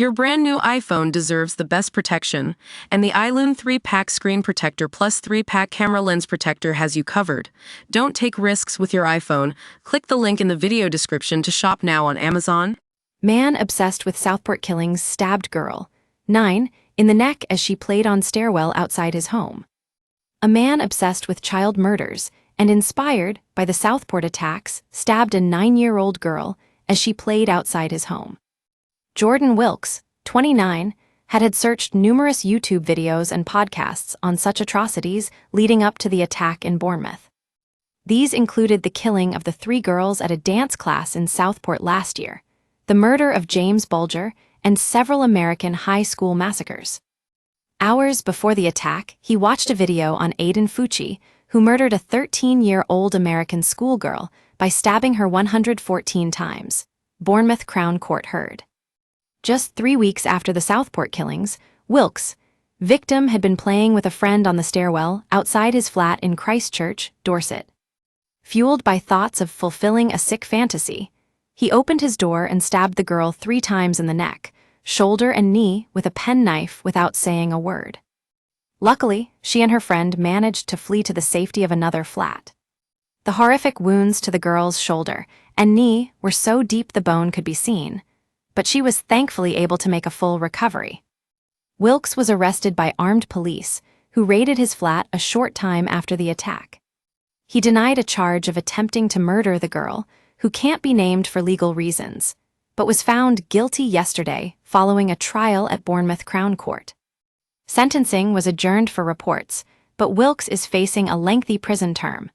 Your brand new iPhone deserves the best protection, and the iLune 3-Pack Screen Protector Plus 3-Pack Camera Lens Protector has you covered. Don't take risks with your iPhone. Click the link in the video description to shop now on Amazon. Man obsessed with Southport killings stabbed girl, 9, in the neck as she played on stairwell outside his home. A man obsessed with child murders and inspired by the Southport attacks stabbed a 9-year-old girl as she played outside his home. Jordan Wilkes, 29, had searched numerous YouTube videos and podcasts on such atrocities leading up to the attack in Bournemouth. These included the killing of the 3 girls at a dance class in Southport last year, the murder of James Bulger, and several American high school massacres. Hours before the attack, he watched a video on Aiden Fucci, who murdered a 13-year-old American schoolgirl by stabbing her 114 times, Bournemouth Crown Court heard. Just 3 weeks after the Southport killings, Wilkes, victim, had been playing with a friend on the stairwell outside his flat in Christchurch, Dorset. Fueled by thoughts of fulfilling a sick fantasy, he opened his door and stabbed the girl 3 times in the neck, shoulder and knee with a penknife without saying a word. Luckily, she and her friend managed to flee to the safety of another flat. The horrific wounds to the girl's shoulder and knee were so deep the bone could be seen, but she was thankfully able to make a full recovery. Wilkes was arrested by armed police, who raided his flat a short time after the attack. He denied a charge of attempting to murder the girl, who can't be named for legal reasons, but was found guilty yesterday following a trial at Bournemouth Crown Court. Sentencing was adjourned for reports, but Wilkes is facing a lengthy prison term.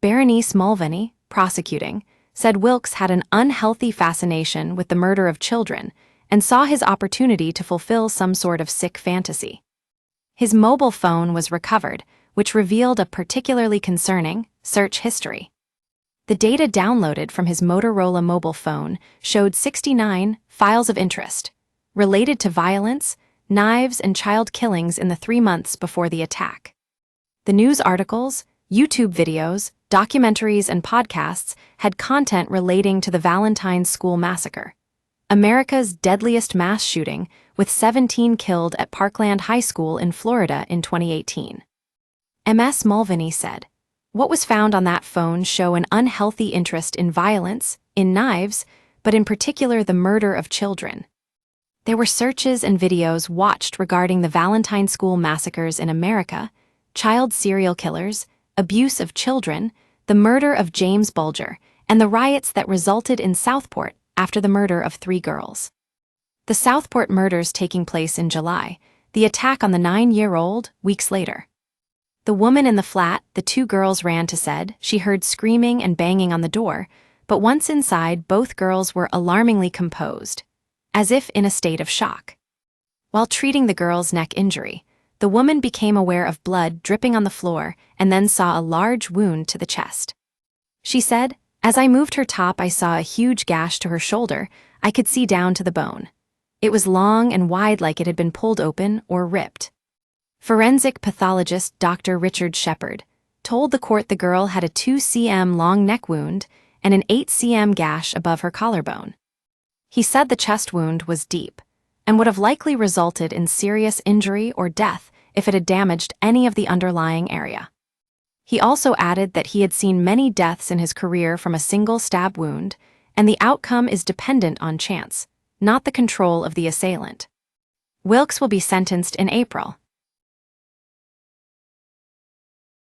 Berenice Mulvaney, prosecuting, said Wilkes had an unhealthy fascination with the murder of children and saw his opportunity to fulfill some sort of sick fantasy. His mobile phone was recovered, which revealed a particularly concerning search history. The data downloaded from his Motorola mobile phone showed 69 files of interest, related to violence, knives, and child killings in the 3 months before the attack. The news articles, YouTube videos, documentaries, and podcasts had content relating to the Valentine's School Massacre, America's deadliest mass shooting, with 17 killed at Parkland High School in Florida in 2018. Ms. Mulvaney said, "What was found on that phone show an unhealthy interest in violence, in knives, but in particular the murder of children. There were searches and videos watched regarding the Valentine School massacres in America, child serial killers, abuse of children, the murder of James Bulger, and the riots that resulted in Southport after the murder of 3 girls. The Southport murders taking place in July, the attack on the 9-year-old weeks later. The woman in the flat the 2 girls ran to said she heard screaming and banging on the door, but once inside both girls were alarmingly composed, as if in a state of shock. While treating the girl's neck injury, the woman became aware of blood dripping on the floor and then saw a large wound to the chest. She said, "As I moved her top, I saw a huge gash to her shoulder. I could see down to the bone. It was long and wide, like it had been pulled open or ripped." Forensic pathologist Dr. Richard Shepard told the court the girl had a 2 cm long neck wound and an 8 cm gash above her collarbone. He said the chest wound was deep and would have likely resulted in serious injury or death if it had damaged any of the underlying area. He also added that he had seen many deaths in his career from a single stab wound, and the outcome is dependent on chance, not the control of the assailant. Wilkes will be sentenced in April,